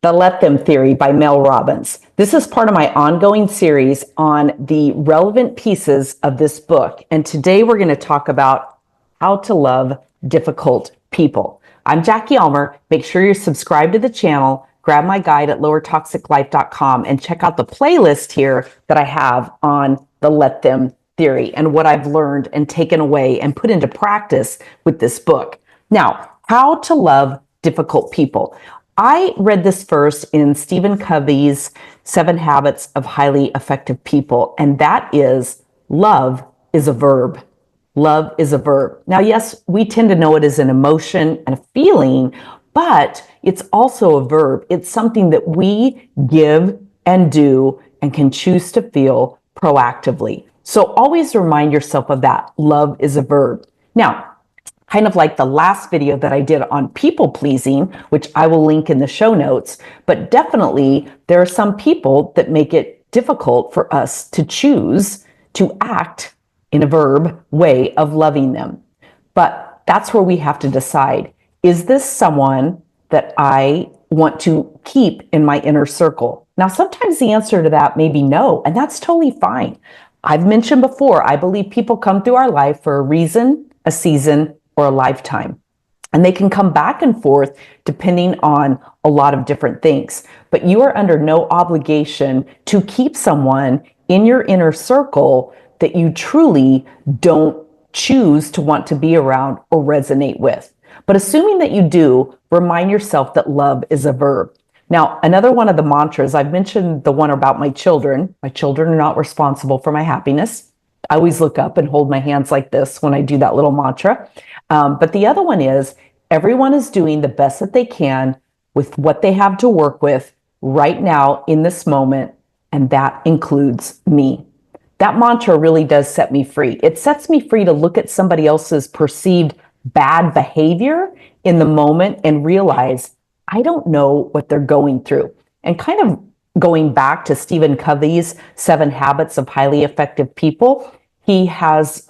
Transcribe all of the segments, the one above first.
The Let Them Theory by Mel Robbins. This is part of my ongoing series on the relevant pieces of this book. And today we're going to talk about how to love difficult people. I'm Jackie Almer. Make sure you're subscribed to the channel, grab my guide at lowertoxiclife.com, and check out the playlist here that I have on the Let Them Theory and what I've learned and taken away and put into practice with this book. Now, how to love difficult people. I read this first in Stephen Covey's 7 Habits of Highly Effective People, and that is love is a verb. Love is a verb. Now, yes, we tend to know it as an emotion and a feeling, but it's also a verb. It's something that we give and do and can choose to feel proactively. So always remind yourself of that. Love is a verb. Now, kind of like the last video that I did on people pleasing, which I will link in the show notes, but definitely there are some people that make it difficult for us to choose to act in a verb way of loving them. But that's where we have to decide, is this someone that I want to keep in my inner circle? Now, sometimes the answer to that may be no, and that's totally fine. I've mentioned before, I believe people come through our life for a reason, a season, or a lifetime. And they can come back and forth depending on a lot of different things. But you are under no obligation to keep someone in your inner circle that you truly don't choose to want to be around or resonate with. But assuming that you do, remind yourself that love is a verb. Now, another one of the mantras, I've mentioned the one about my children. My children are not responsible for my happiness. I always look up and hold my hands like this when I do that little mantra. But the other one is, everyone is doing the best that they can with what they have to work with right now in this moment, and that includes me. That mantra really does set me free. It sets me free to look at somebody else's perceived bad behavior in the moment and realize I don't know what they're going through. And kind of going back to Stephen Covey's 7 Habits of Highly Effective People, he has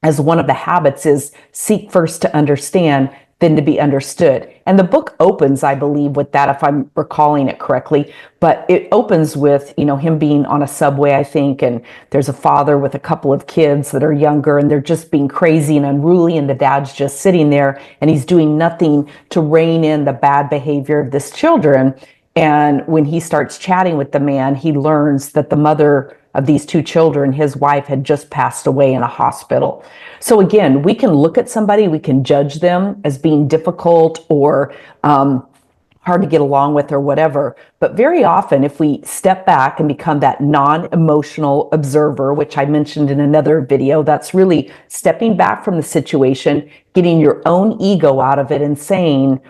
as one of the habits is seek first to understand, then to be understood. And the book opens, I believe, with that, if I'm recalling it correctly, but it opens with, him being on a subway, I think, and there's a father with a couple of kids that are younger, and they're just being crazy and unruly, and the dad's just sitting there, and he's doing nothing to rein in the bad behavior of this children. And when he starts chatting with the man, he learns that the mother of these 2 children, his wife, had just passed away in a hospital. So again, we can look at somebody, we can judge them as being difficult or hard to get along with or whatever. But very often, if we step back and become that non-emotional observer, which I mentioned in another video, that's really stepping back from the situation, getting your own ego out of it and saying,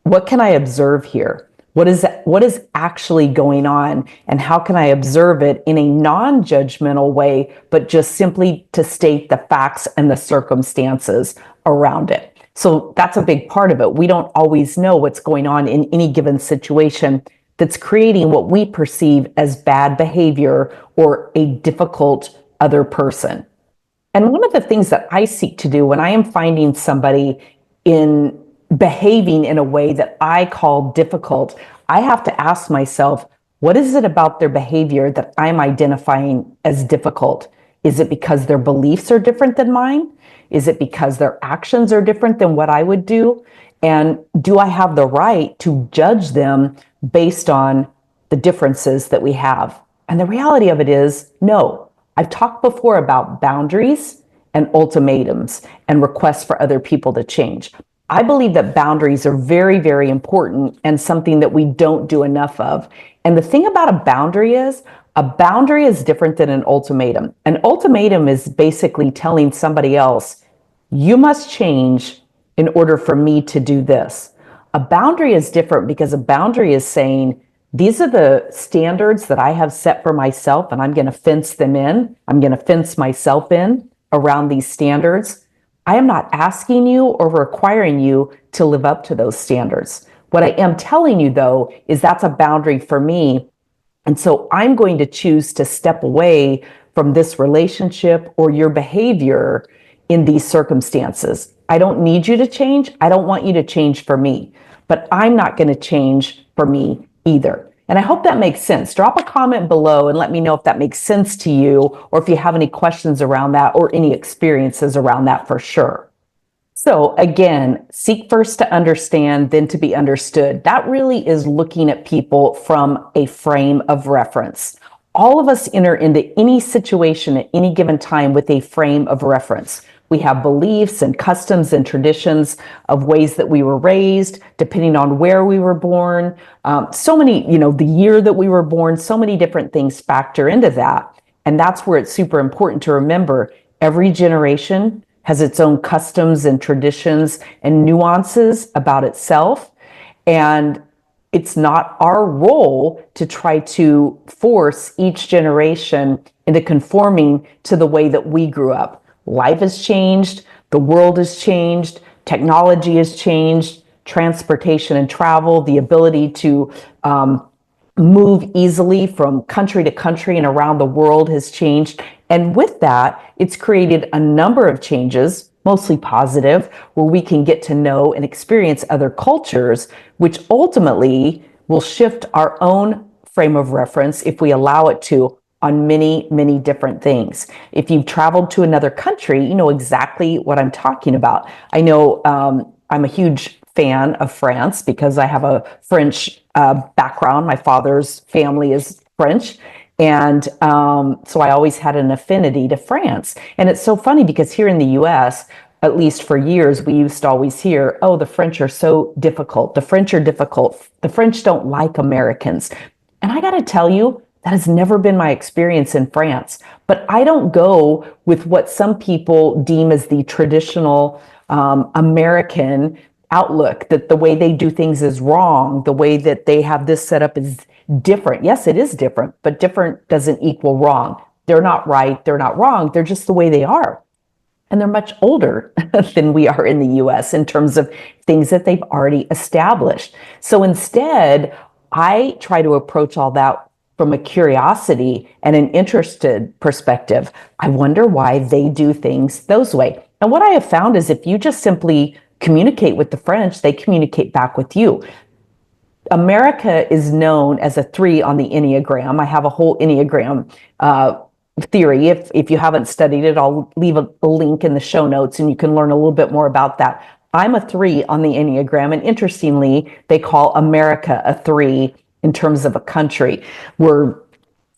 what can I observe here? What is actually going on, and how can I observe it in a non-judgmental way, but just simply to state the facts and the circumstances around it? So that's a big part of it. We don't always know what's going on in any given situation that's creating what we perceive as bad behavior or a difficult other person. And one of the things that I seek to do when I am finding somebody in behaving in a way that I call difficult, I have to ask myself, what is it about their behavior that I'm identifying as difficult? Is it because their beliefs are different than mine? Is it because their actions are different than what I would do? And do I have the right to judge them based on the differences that we have? And the reality of it is, no. I've talked before about boundaries and ultimatums and requests for other people to change. I believe that boundaries are very, very important and something that we don't do enough of. And the thing about a boundary is different than an ultimatum. An ultimatum is basically telling somebody else, you must change in order for me to do this. A boundary is different because a boundary is saying, these are the standards that I have set for myself, and I'm going to fence them in. I'm going to fence myself in around these standards. I am not asking you or requiring you to live up to those standards. What I am telling you, though, is that's a boundary for me. And so I'm going to choose to step away from this relationship or your behavior in these circumstances. I don't need you to change. I don't want you to change for me. but I'm not going to change for me either. And I hope that makes sense. Drop a comment below and let me know if that makes sense to you, or if you have any questions around that or any experiences around that for sure. So again, seek first to understand, then to be understood. That really is looking at people from a frame of reference. All of us enter into any situation at any given time with a frame of reference. We have beliefs and customs and traditions of ways that we were raised, depending on where we were born. So many, the year that we were born, so many different things factor into that. And that's where it's super important to remember every generation has its own customs and traditions and nuances about itself. And it's not our role to try to force each generation into conforming to the way that we grew up. Life has changed, the world has changed, technology has changed, transportation and travel, the ability to move easily from country to country and around the world has changed. And with that, it's created a number of changes, mostly positive, where we can get to know and experience other cultures, which ultimately will shift our own frame of reference if we allow it to on many, many different things. If you've traveled to another country, you know exactly what I'm talking about. I know I'm a huge fan of France because I have a French background. My father's family is French. And so I always had an affinity to France. And it's so funny because here in the US, at least for years, we used to always hear, oh, the French are so difficult. The French are difficult. The French don't like Americans. And I got to tell you, that has never been my experience in France. But I don't go with what some people deem as the traditional American outlook, that the way they do things is wrong, the way that they have this set up is different. Yes, it is different, but different doesn't equal wrong. They're not right, they're not wrong, they're just the way they are. And they're much older than we are in the US in terms of things that they've already established. So instead, I try to approach all that from a curiosity and an interested perspective. I wonder why they do things those way. And what I have found is if you just simply communicate with the French, they communicate back with you. America is known as a 3 on the Enneagram. I have a whole Enneagram theory. If you haven't studied it, I'll leave a link in the show notes and you can learn a little bit more about that. I'm a 3 on the Enneagram, and interestingly, they call America a 3 in terms of a country. We're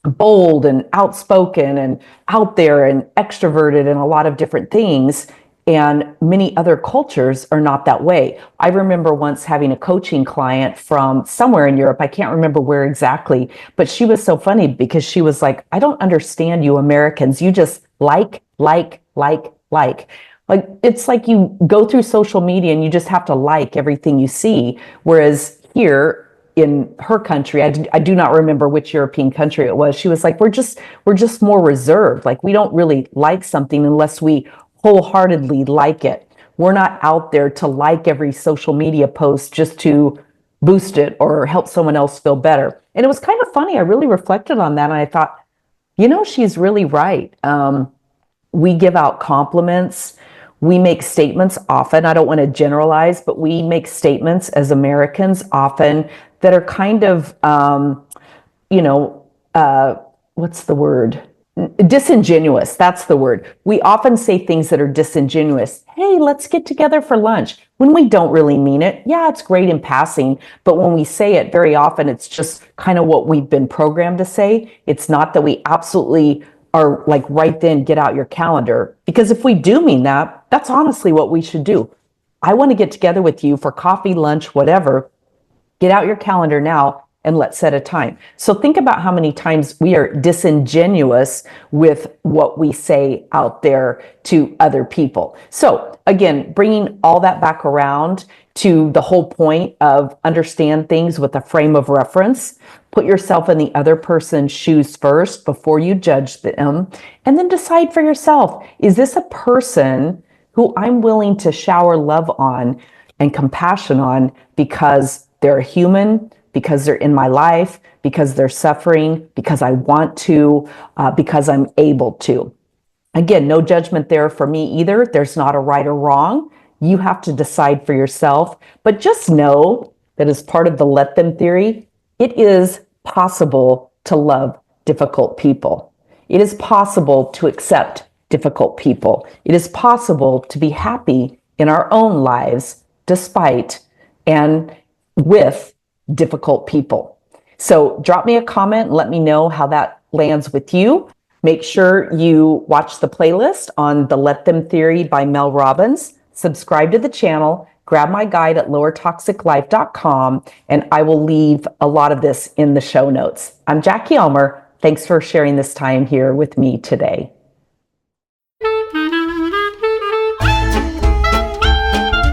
bold and outspoken and out there and extroverted and a lot of different things. And many other cultures are not that way. I remember once having a coaching client from somewhere in Europe. I can't remember where exactly, but she was so funny because she was like, I don't understand you Americans. You just like. Like, it's like you go through social media and you just have to like everything you see. Whereas here, in her country, I do not remember which European country it was. She was like, we're just more reserved. Like, we don't really like something unless we wholeheartedly like it. We're not out there to like every social media post just to boost it or help someone else feel better. And it was kind of funny. I really reflected on that and I thought, she's really right. We give out compliments. We make statements often. I don't want to generalize, but we make statements as Americans often that are kind of, what's the word? Disingenuous. That's the word. We often say things that are disingenuous. Hey, let's get together for lunch, when we don't really mean it. Yeah, it's great in passing, but when we say it, very often it's just kind of what we've been programmed to say. It's not that we absolutely are like right then, get out your calendar. Because if we do mean that, that's honestly what we should do. I want to get together with you for coffee, lunch, whatever. Get out your calendar now and let's set a time. So think about how many times we are disingenuous with what we say out there to other people. So again, bringing all that back around to the whole point of understand things with a frame of reference. Put yourself in the other person's shoes first before you judge them, and then decide for yourself, is this a person who I'm willing to shower love on and compassion on because they're a human, because they're in my life, because they're suffering, because I want to, because I'm able to. Again, no judgment there for me either. There's not a right or wrong. You have to decide for yourself. But just know that is part of the let them theory, it is possible to love difficult people. It is possible to accept difficult people. It is possible to be happy in our own lives despite and with difficult people. So drop me a comment and let me know how that lands with you. Make sure you watch the playlist on the Let Them Theory by Mel Robbins. Subscribe to the channel. Grab my guide at lowertoxiclife.com, and I will leave a lot of this in the show notes. I'm Jackie Elmer. Thanks for sharing this time here with me today.